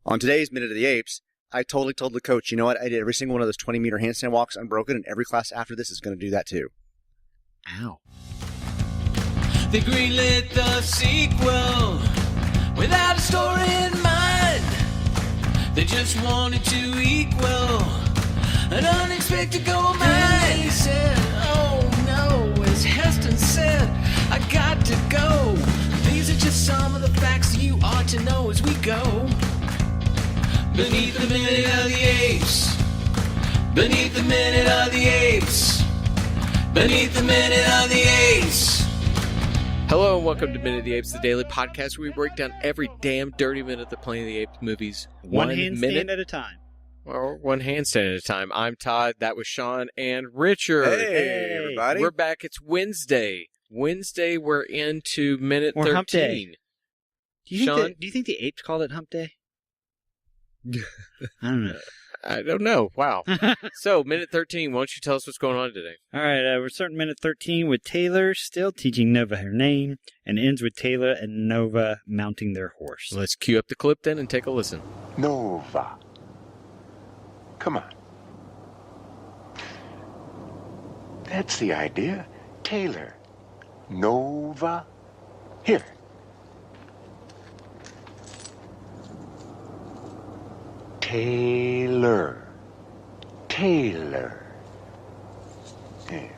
On today's Minute of the Apes, I totally told the coach, you know what? I did every single one of those 20-meter handstand walks unbroken, and every class after this is going to do that too. Ow. They greenlit the sequel without a story in mind. They just wanted to equal an unexpected gold mine. They said, oh no, as Heston said, I got to go. These are just some of the facts you ought to know as we go. Beneath the Minute of the Apes. Beneath the Minute of the Apes. Beneath the Minute of the Apes. Hello and welcome to Minute of the Apes, the daily podcast where we break down every damn dirty minute of the Planet of the Apes movies. One handstand at a time. Or one handstand at a time. I'm Todd, that was Sean, and Richard. Hey, everybody. We're back. It's Wednesday. Wednesday, we're into minute Or 13. Hump Day. Do Sean? you think the apes called it Hump Day? I don't know. I don't know. Wow. So, minute 13, why don't you tell us what's going on today? All right, we're starting minute 13 with Taylor still teaching Nova her name, and ends with Taylor and Nova mounting their horse. Let's cue up the clip then and take a listen. Nova. Come on. That's the idea. Taylor. Nova. Here. Taylor. Taylor. Here.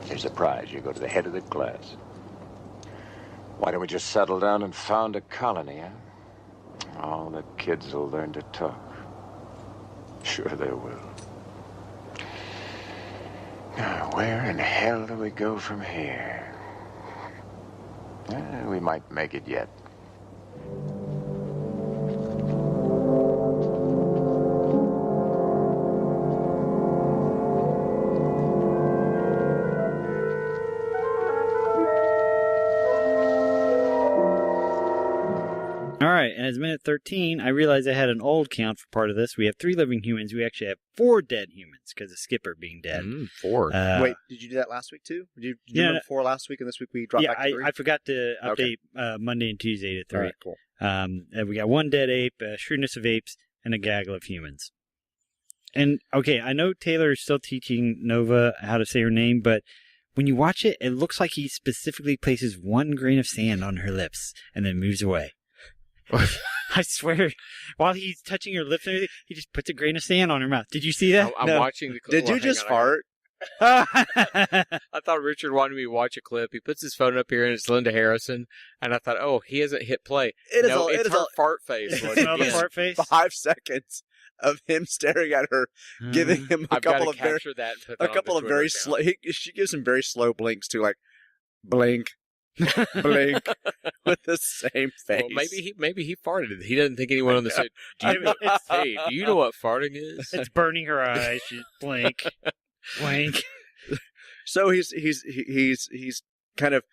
Here's a prize. You go to the head of the class. Why don't we just settle down and found a colony, huh? All the kids will learn to talk. Sure they will. Now, where in hell do we go from here? We might make it yet. All right, and as minute 13, I realized I had an old count for part of this. We have 3 living humans. We actually have 4 dead humans because of Skipper being dead. 4. Wait, did you do that last week too? Did you do 4 last week, and this week we dropped back to 3? I forgot to update Monday and Tuesday to 3. All right, cool. And we got 1 dead ape, shrewdness of apes, and a gaggle of humans. And, okay, I know Taylor is still teaching Nova how to say her name, but when you watch it, it looks like he specifically places 1 grain of sand on her lips and then moves away. I swear, while he's touching her lips and everything, he just puts a grain of sand on her mouth. Did you see that? I'm watching the clip. Did you just fart? I thought Richard wanted me to watch a clip. He puts his phone up here and it's Linda Harrison. And I thought, oh, he hasn't hit play. It's her fart face. Smell the fart face? 5 seconds of him staring at her, giving him a couple of very slow. She gives him very slow blinks too, like blink, blink, with the same face. Well, maybe he farted. He doesn't think anyone on the set. Hey, do you know what farting is? It's burning her eyes. She's blank. Blank. So he's kind of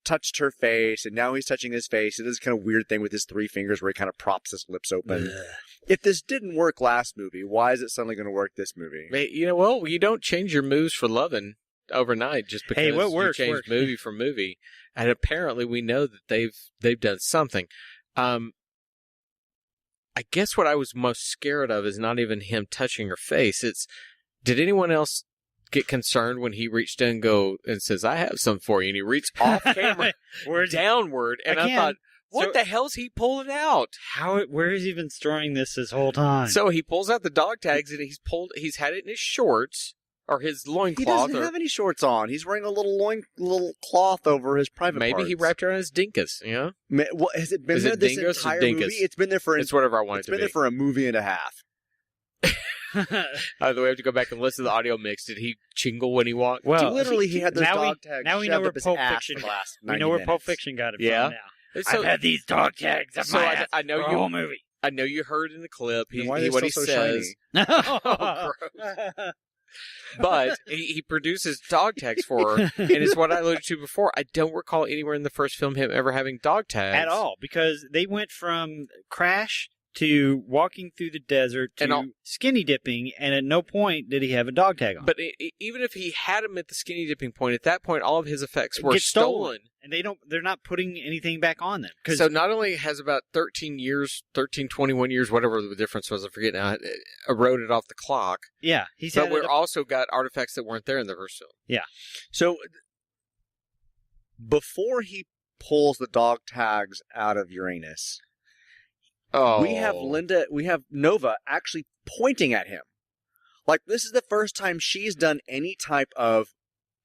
touched her face, and now he's touching his face. It is kind of weird thing with his 3 fingers where he kind of props his lips open. Ugh. If this didn't work last movie, why is it suddenly going to work this movie? You don't change your moves for loving overnight just because you change movie for movie. And apparently we know that they've done something. I guess what I was most scared of is not even him touching her face. Did anyone else get concerned when he reached in and says, I have some for you, and he reached off camera downward, and I thought, what the hell's he pulling out? Where has he been storing this whole time? So he pulls out the dog tags, and he's had it in his shorts, or his loincloth. He doesn't have any shorts on. He's wearing a little cloth over his private parts. Maybe he wrapped it around his dinkus, you know? Well, has it been there this entire movie? It's been there for... It's whatever I want it to be. It's been there for a movie and a half. By the way, I have to go back and listen to the audio mix. Did he jingle when he walked? Well, literally, he had those dog tags. Now we know where Pulp Fiction got it from now. So, I've had these dog tags on my ass for the whole movie. I know you heard in the clip what he so says. Oh, gross. But he produces dog tags for her, and it's what I alluded to before. I don't recall anywhere in the first film him ever having dog tags. At all, because they went from Crash to walking through the desert to skinny dipping, and at no point did he have a dog tag on. But even if he had him at the skinny dipping point, at that point, all of his effects were stolen. And they're not putting anything back on them. So not only has about 21 years, whatever the difference was, I forget now, eroded off the clock. Yeah. But we've also got artifacts that weren't there in the first film. Yeah. So before he pulls the dog tags out of Uranus, we have Nova actually pointing at him. Like, this is the first time she's done any type of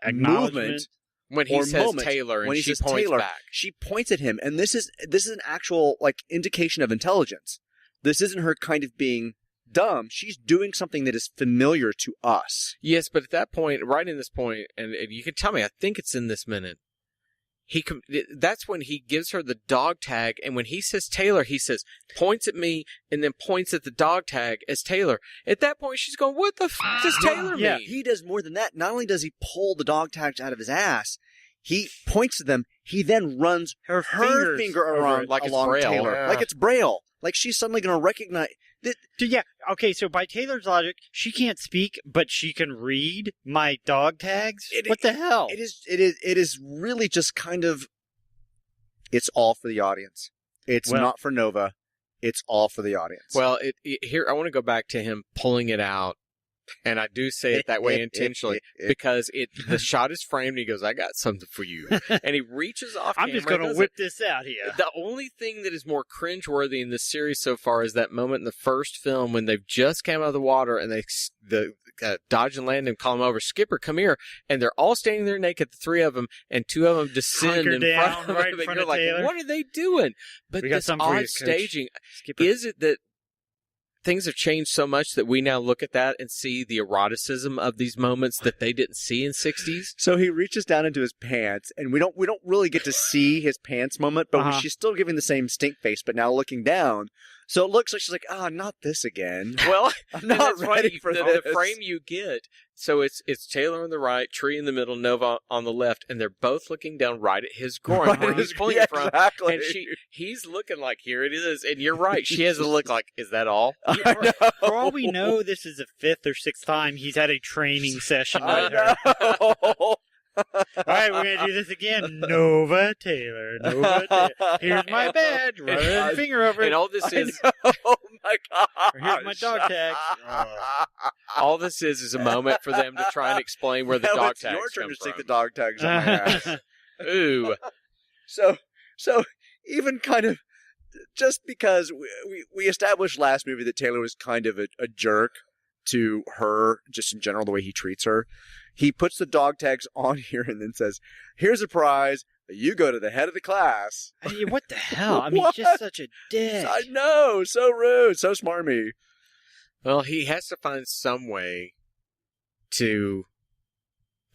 movement when he says Taylor and she points back. She points at him, and this is an actual indication of intelligence. This isn't her kind of being dumb. She's doing something that is familiar to us. Yes, but at that point, right in this point, and you can tell me, I think it's in this minute. That's when he gives her the dog tag, and when he says Taylor, he says, points at me, and then points at the dog tag as Taylor. At that point, she's going, what the f*** does Taylor mean? Yeah, he does more than that. Not only does he pull the dog tags out of his ass, he points to them, he then runs her finger around along Taylor. Yeah. Like it's Braille. Like she's suddenly going to recognize... Yeah, okay, so by Taylor's logic, she can't speak, but she can read my dog tags? What the hell? It is really just kind of... It's all for the audience. It's not for Nova. It's all for the audience. Well, here, I want to go back to him pulling it out. And I do say it that way intentionally because the shot is framed and he goes, I got something for you. And he reaches off camera. I'm just going to whip this out here. The only thing that is more cringeworthy in this series so far is that moment in the first film when they've just come out of the water and the Dodge and Landon call him over, Skipper, come here. And they're all standing there naked, the three of them, and two of them descend in front of him. And you're like, Taylor. what are they doing? But this odd staging, is it that things have changed so much that we now look at that and see the eroticism of these moments that they didn't see in 60s? So he reaches down into his pants, and we don't really get to see his pants moment, but she's still giving the same stink face, but now looking down. So it looks like she's like, not this again. Well, I'm not ready for this. The frame you get, so it's Taylor on the right, Tree in the middle, Nova on the left, and they're both looking down right at his groin where he's pulling it from. Exactly. And he's looking like, here it is. And you're right, she has a look like, is that all? For all we know, this is the fifth or sixth time he's had a training session with her. All right, we're going to do this again. Nova Taylor. Here's my badge. Run a finger over it. And all this is... Oh, my God. Here's my dog tag. All this is a moment for them to try and explain where the dog tags come from. It's your turn to stick the dog tags on my ass. Ooh. So even kind of... Just because we established last movie that Taylor was kind of a jerk to her, just in general, the way he treats her. He puts the dog tags on here and then says, here's a prize. You go to the head of the class. I mean, what the hell? I mean, just such a dick. I know. So rude. So smarmy. Well, he has to find some way to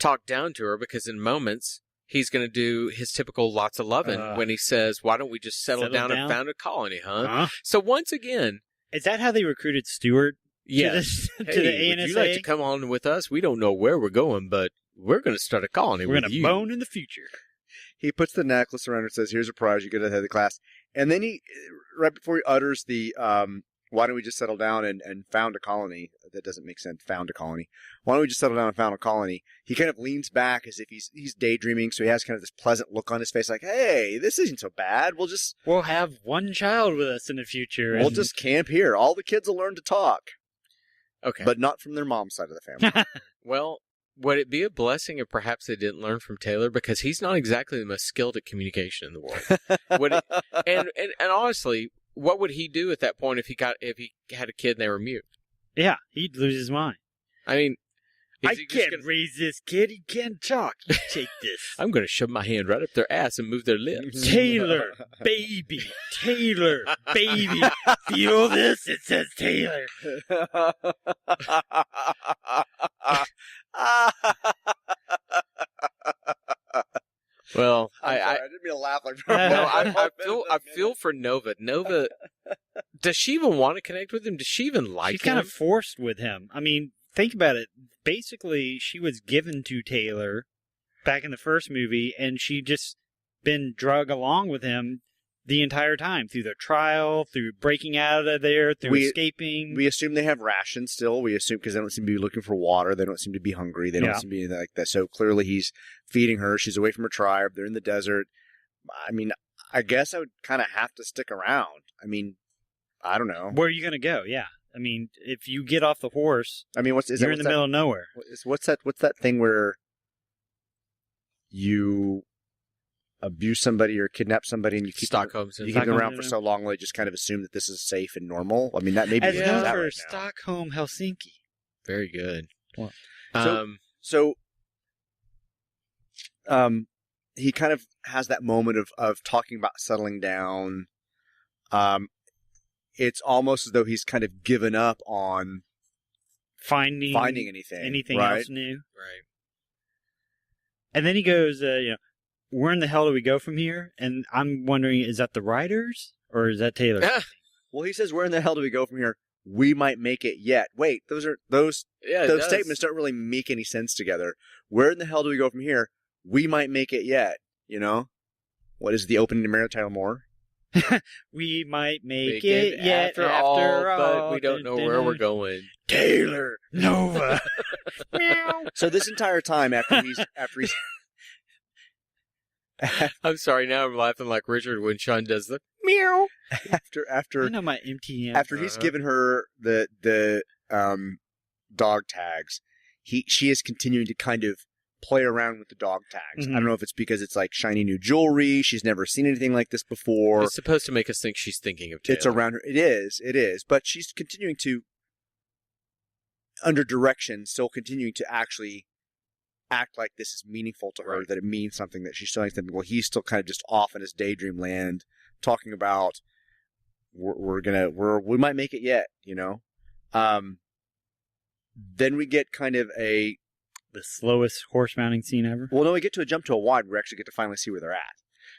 talk down to her because in moments he's going to do his typical lots of loving when he says, why don't we just settle down and found a colony, huh? So once again... Is that how they recruited Stewart? Yes. To the ANSA? Would you like to come on with us? We don't know where we're going, but we're going to start a colony with you. We're going to bone in the future. He puts the necklace around her and says, here's a prize. You go to the head of the class. And then right before he utters the, why don't we just settle down and found a colony? That doesn't make sense. Found a colony. Why don't we just settle down and found a colony? He kind of leans back as if he's daydreaming. So he has kind of this pleasant look on his face like, hey, this isn't so bad. We'll have one child with us in the future. We'll just camp here. All the kids will learn to talk. Okay. But not from their mom's side of the family. Well, would it be a blessing if perhaps they didn't learn from Taylor? Because he's not exactly the most skilled at communication in the world. And honestly, what would he do at that point if he had a kid and they were mute? Yeah, he'd lose his mind. I mean... I can't raise this kid. He can't talk. You take this. I'm going to shove my hand right up their ass and move their lips. Taylor, baby. Taylor, baby. Feel this? It says Taylor. Well, I didn't mean to laugh like that. I feel for Nova. Nova, does she even want to connect with him? Does she even like him? She's kind of forced with him. I mean, think about it. Basically, she was given to Taylor back in the first movie, and she just been drug along with him the entire time, through the trial, through breaking out of there, through escaping. We assume they have rations still. We assume because they don't seem to be looking for water. They don't seem to be hungry. They don't seem to be anything like that. So clearly he's feeding her. She's away from her tribe. They're in the desert. I mean, I guess I would kind of have to stick around. I mean, I don't know. Where are you going to go? Yeah. I mean, if you get off the horse, I mean, you're in the middle of nowhere. What's that thing where you abuse somebody or kidnap somebody and you keep them around for so long, they just kind of assume that this is safe and normal? I mean, that maybe as known for right Stockholm, Helsinki. Very good. Well, so he kind of has that moment of talking about settling down. It's almost as though he's kind of given up on finding anything else new. Right. And then he goes, where in the hell do we go from here? And I'm wondering, is that the writers or is that Taylor? Well, he says, where in the hell do we go from here? We might make it yet. Wait, those statements don't really make any sense together. Where in the hell do we go from here? We might make it yet. You know? What is the opening to Mary Tyler Moore? We might make it yet after all, but we don't know where we're going. Taylor Nova. Meow. So this entire time after he's I'm sorry, now I'm laughing like Richard when Sean does the meow. I know my MTM. After he's given her the dog tags, she is continuing to kind of play around with the dog tags. Mm-hmm. I don't know if it's because it's like shiny new jewelry. She's never seen anything like this before. It's supposed to make us think she's thinking of Taylor. It's around her. It is. But she's continuing to, under direction, still continuing to actually act like this is meaningful to her, right, that it means something, that she's showing something. Well, he's still kind of just off in his daydream land, talking about we might make it yet, you know. Then we get kind of the slowest horse mounting scene ever. Well, no, we get to a jump to a wide where we actually get to finally see where they're at.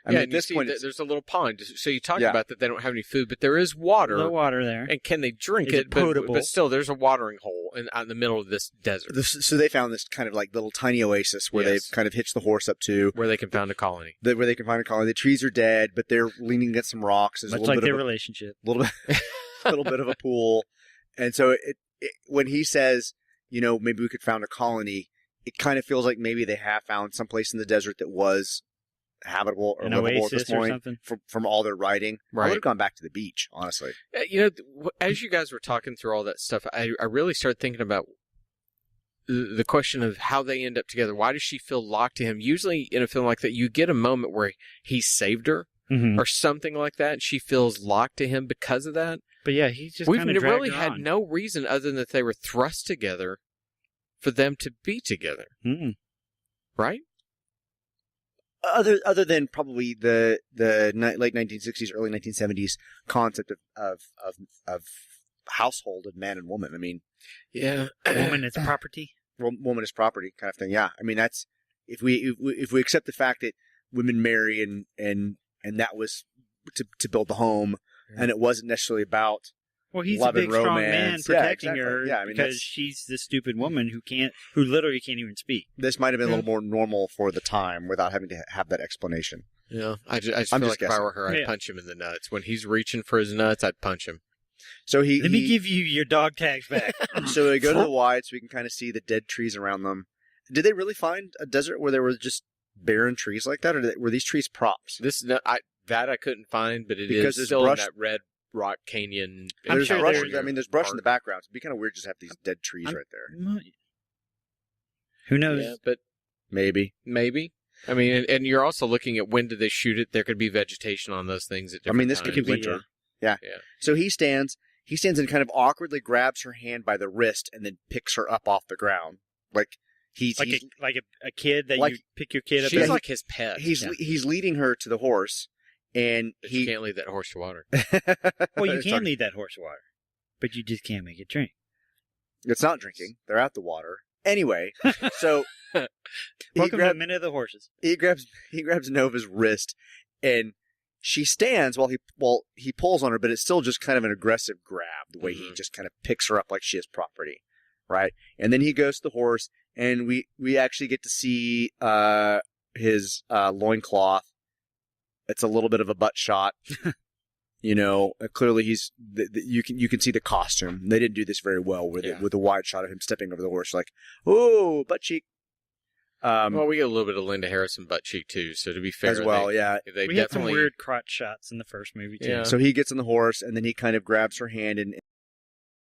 I mean, at this point, there's a little pond. So you talked about that they don't have any food, but there is water. No water there. And can they drink it? But still, there's a watering hole out in the middle of this desert. So they found this kind of like little tiny oasis where they've kind of hitched the horse up to. Where they can find a colony. Where they can find a colony. The trees are dead, but they're leaning against some rocks. There's much a little like bit their of relationship. Little bit of a pool. And so when he says, you know, maybe we could found a colony, it kind of feels like maybe they have found someplace in the desert that was habitable or livable at this point from all their writing. Right. I would have gone back to the beach, honestly. You know, as you guys were talking through all that stuff, I really started thinking about the question of how they end up together. Why does she feel locked to him? Usually in a film like that, you get a moment where he saved her or something like that. And she feels locked to him because of that. But yeah, he's just We've really had no reason other than that they were thrust together for them to be together. Right? Other than probably the late 1960s, early 1970s concept of household of man and woman. I mean, yeah, woman is property. Woman is property kind of thing. Yeah, I mean that's if we accept the fact that women marry and that was to build the home, and it wasn't necessarily about. Well, he's love a big, and strong romance. man protecting exactly. her I mean, because she's this stupid woman who literally can't even speak. This might have been a little more normal for the time without having to have that explanation. Yeah, I just feel like if I were her, I'd punch him in the nuts. When he's reaching for his nuts, I'd punch him. So let me give you your dog tags back. So they go to the wide so we can kind of see the dead trees around them. Did they really find a desert where there were just barren trees like that, or were these trees props? I couldn't find, but because is still in that red rock canyon. There's brush. There's brush in the background. It'd be kind of weird just to have these dead trees right there. Who knows? Yeah, but maybe. I mean, and you're also looking at when did they shoot it? There could be vegetation on those things at different this times. could be winter. Yeah. So he stands and kind of awkwardly grabs her hand by the wrist and then picks her up off the ground, like he's like a kid that you pick your kid up. She's like his pet. He's leading her to the horse. And you can't lead that horse to water. Well, you can lead that horse to water, but you just can't make it drink. It's not drinking. They're at the water. Anyway, so welcome to the Minute of the Horses. He grabs Nova's wrist, and she stands while he pulls on her, but it's still just kind of an aggressive grab, the way he just kind of picks her up like she is property, right? And then he goes to the horse, and we actually get to see his loincloth It's a little bit of a butt shot. Clearly you can see the costume. They didn't do this very well with it, with a wide shot of him stepping over the horse, like, oh, butt cheek. Well, we get a little bit of Linda Harrison butt cheek too. So to be fair, as well, We had some weird crotch shots in the first movie too. Yeah. So he gets on the horse, and then he kind of grabs her hand and